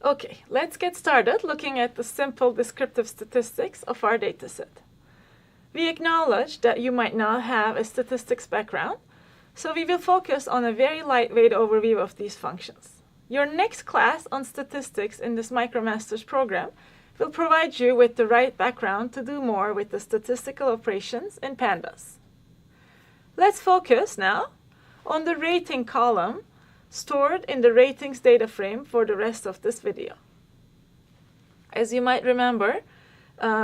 Okay, let's get started looking at the simple descriptive statistics of our dataset. We acknowledge that you might not have a statistics background, so we will focus on a very lightweight overview of these functions. Your next class on statistics in this MicroMasters program will provide you with the right background to do more with the statistical operations in pandas. Let's focus now on the rating column stored in the ratings data frame for the rest of this video. As you might remember,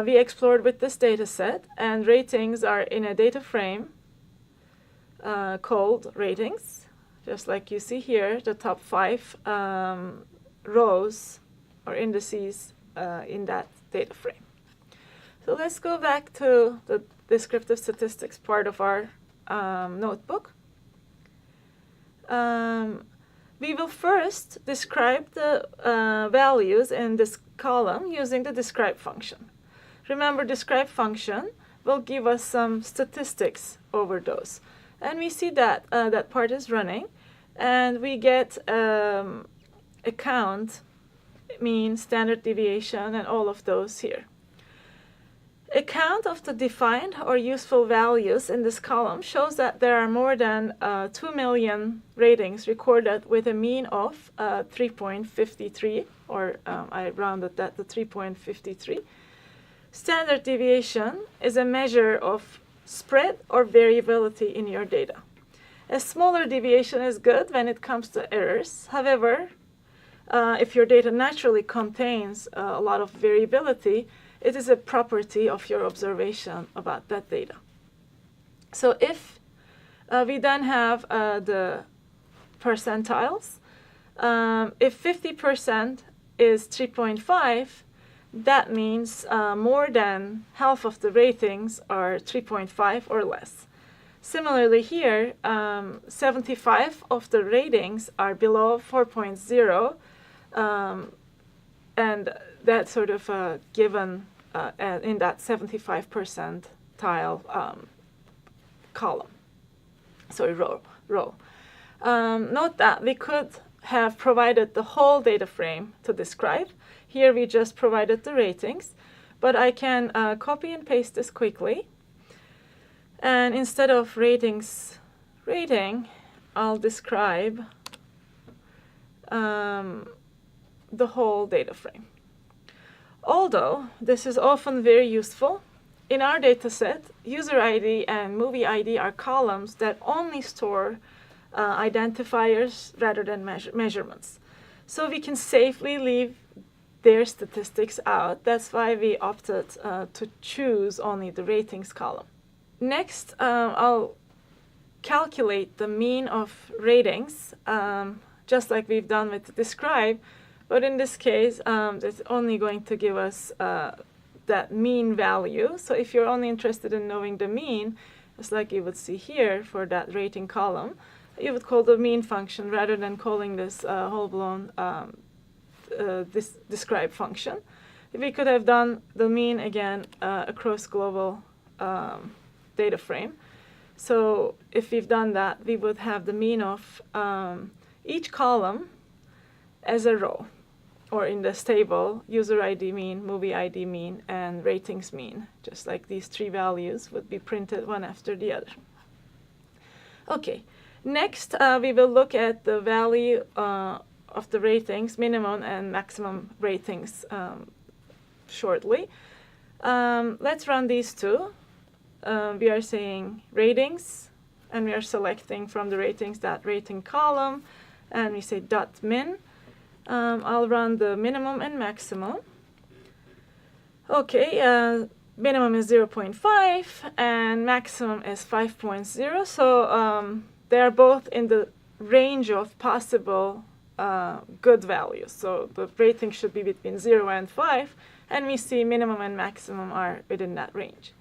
we explored with this data set, and ratings are in a data frame called ratings, just like you see here, the top 5 rows or indices in that data frame. So let's go back to the descriptive statistics part of our notebook. We will first describe the values in this column using the describe function. Remember, describe function will give us some statistics over those. And we see that that part is running, and we get a count, mean, standard deviation, and all of those here. A count of the defined or useful values in this column shows that there are more than 2 million ratings recorded with a mean of 3.53, or I rounded that to 3.53. Standard deviation is a measure of spread or variability in your data. A smaller deviation is good when it comes to errors. However, if your data naturally contains a lot of variability, it is a property of your observation about that data. So if we then have the percentiles, if 50% is 3.5, that means more than half of the ratings are 3.5 or less. Similarly here, 75 of the ratings are below 4.0, and that's sort of given in that 75 percentile column, sorry, row. Note that we could have provided the whole data frame to describe. Here we just provided the ratings, but I can copy and paste this quickly. And instead of ratings rating, I'll describe the whole data frame. Although this is often very useful, in our dataset, user ID and movie ID are columns that only store identifiers rather than measurements. So we can safely leave their statistics out. That's why we opted to choose only the ratings column. Next, I'll calculate the mean of ratings, just like we've done with the describe. But in this case, it's only going to give us that mean value. So if you're only interested in knowing the mean, just like you would see here for that rating column, you would call the mean function rather than calling this whole-blown this describe function. We could have done the mean again across global data frame. So if we've done that, we would have the mean of each column as a row, or in this table, user ID mean, movie ID mean, and ratings mean, just like these 3 values would be printed one after the other. Okay, next we will look at the value of the ratings, minimum and maximum ratings shortly. Let's run these two. We are saying ratings, and we are selecting from the ratings that rating column, and we say dot min. I'll run the minimum and maximum. Okay, minimum is 0.5 and maximum is 5.0. So they are both in the range of possible good values. So the rating should be between 0 and 5, and we see minimum and maximum are within that range.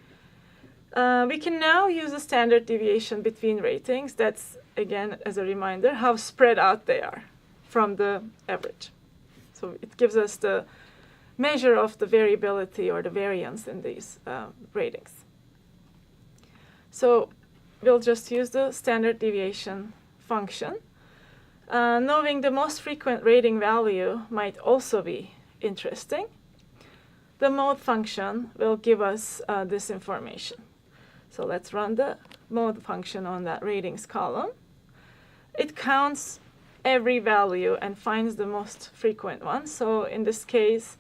We can now use a standard deviation between ratings. That's, again, as a reminder, how spread out they are from the average. So it gives us the measure of the variability or the variance in these ratings. So we'll just use the standard deviation function. Knowing the most frequent rating value might also be interesting. The mode function will give us this information. So let's run the mode function on that ratings column. It counts every value and finds the most frequent one. So in this case,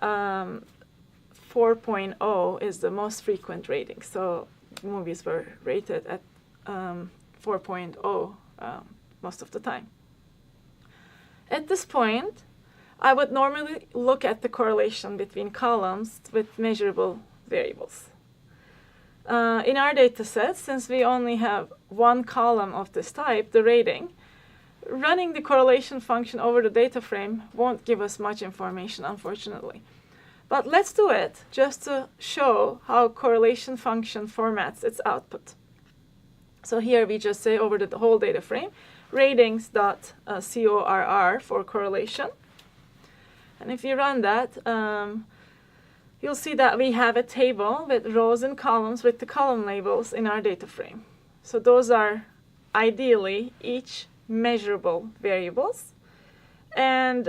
4.0 is the most frequent rating. So movies were rated at 4.0 most of the time. At this point, I would normally look at the correlation between columns with measurable variables. In our data set, since we only have one column of this type, the rating, running the correlation function over the data frame won't give us much information, unfortunately. But let's do it just to show how correlation function formats its output. So here we just say over the whole data frame, ratings.corr for correlation. And if you run that, you'll see that we have a table with rows and columns with the column labels in our data frame. So those are ideally each measurable variables. And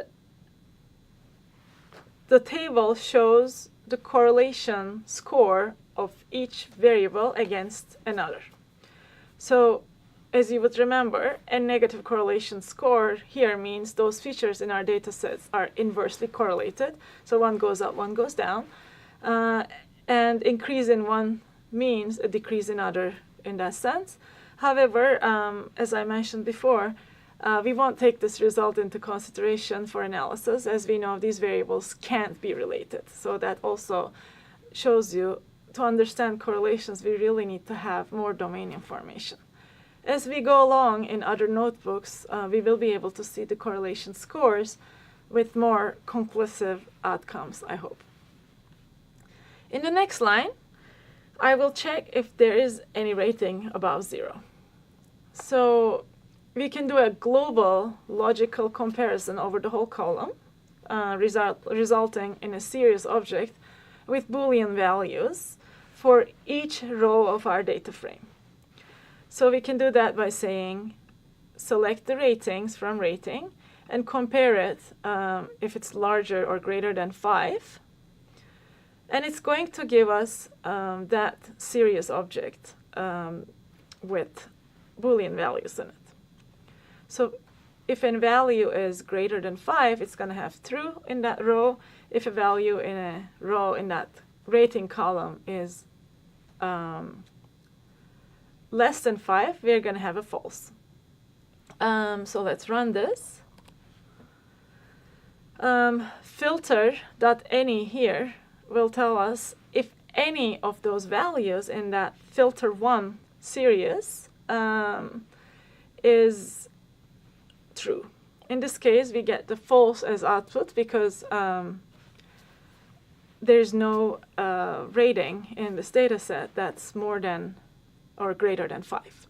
the table shows the correlation score of each variable against another. So as you would remember, a negative correlation score here means those features in our data sets are inversely correlated. So one goes up, one goes down. And increase in one means a decrease in other in that sense. However, as I mentioned before, we won't take this result into consideration for analysis, as we know these variables can't be related. So that also shows you, to understand correlations, we really need to have more domain information. As we go along in other notebooks, we will be able to see the correlation scores with more conclusive outcomes, I hope. In the next line, I will check if there is any rating above 0. So we can do a global logical comparison over the whole column, resulting in a series object with Boolean values for each row of our data frame. So we can do that by saying, select the ratings from rating and compare it if it's larger or greater than 5. And it's going to give us that series object with Boolean values in it. So if a value is greater than 5, it's going to have true in that row. If a value in a row in that rating column is less than 5, we're going to have a false. So let's run this. Filter.any here will tell us if any of those values in that filter1 series is true. In this case, we get the false as output because there's no rating in this data set that's more than or greater than 5.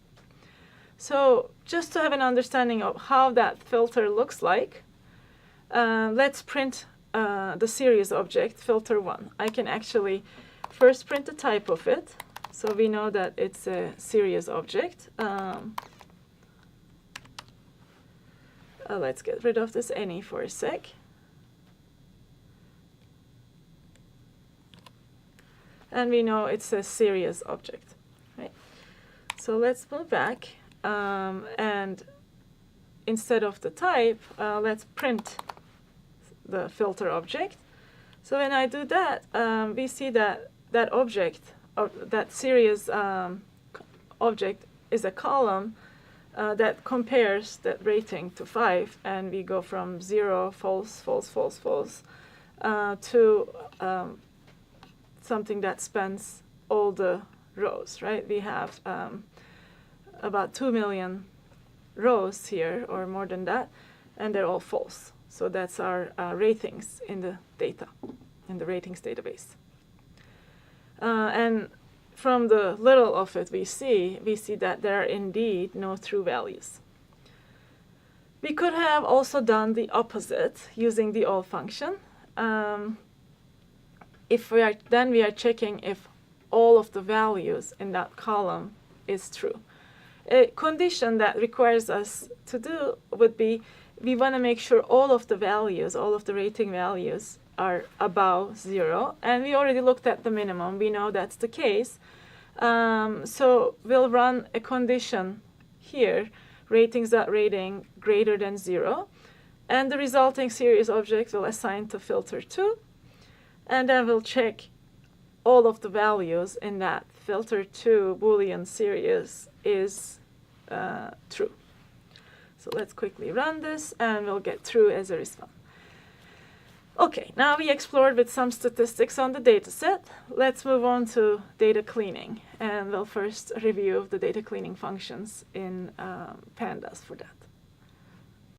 So just to have an understanding of how that filter looks like, let's print the series object, filter1. I can actually first print the type of it, so we know that it's a series object. Let's get rid of this any for a sec. And we know it's a series object, right? So let's move back, and instead of the type, let's print the filter object. So when I do that, we see that that object, or that series object, is a column that compares that rating to 5, and we go from 0, false, false, false, false, to something that spans all the rows, right? We have about 2 million rows here, or more than that, and they're all false. So that's our ratings in the data, in the ratings database. And from the little of it we see that there are indeed no true values. We could have also done the opposite using the all function. If we are checking if all of the values in that column is true. A condition that requires us to do would be we want to make sure all of the values, all of the rating values are above 0. And we already looked at the minimum. We know that's the case. So we'll run a condition here, ratings.rating greater than 0. And the resulting series object will assign to filter 2. And then we'll check all of the values in that filter 2 Boolean series is true. So let's quickly run this, and we'll get true as a response. Okay, now we explored with some statistics on the data set. Let's move on to data cleaning, and we'll first review the data cleaning functions in pandas for that.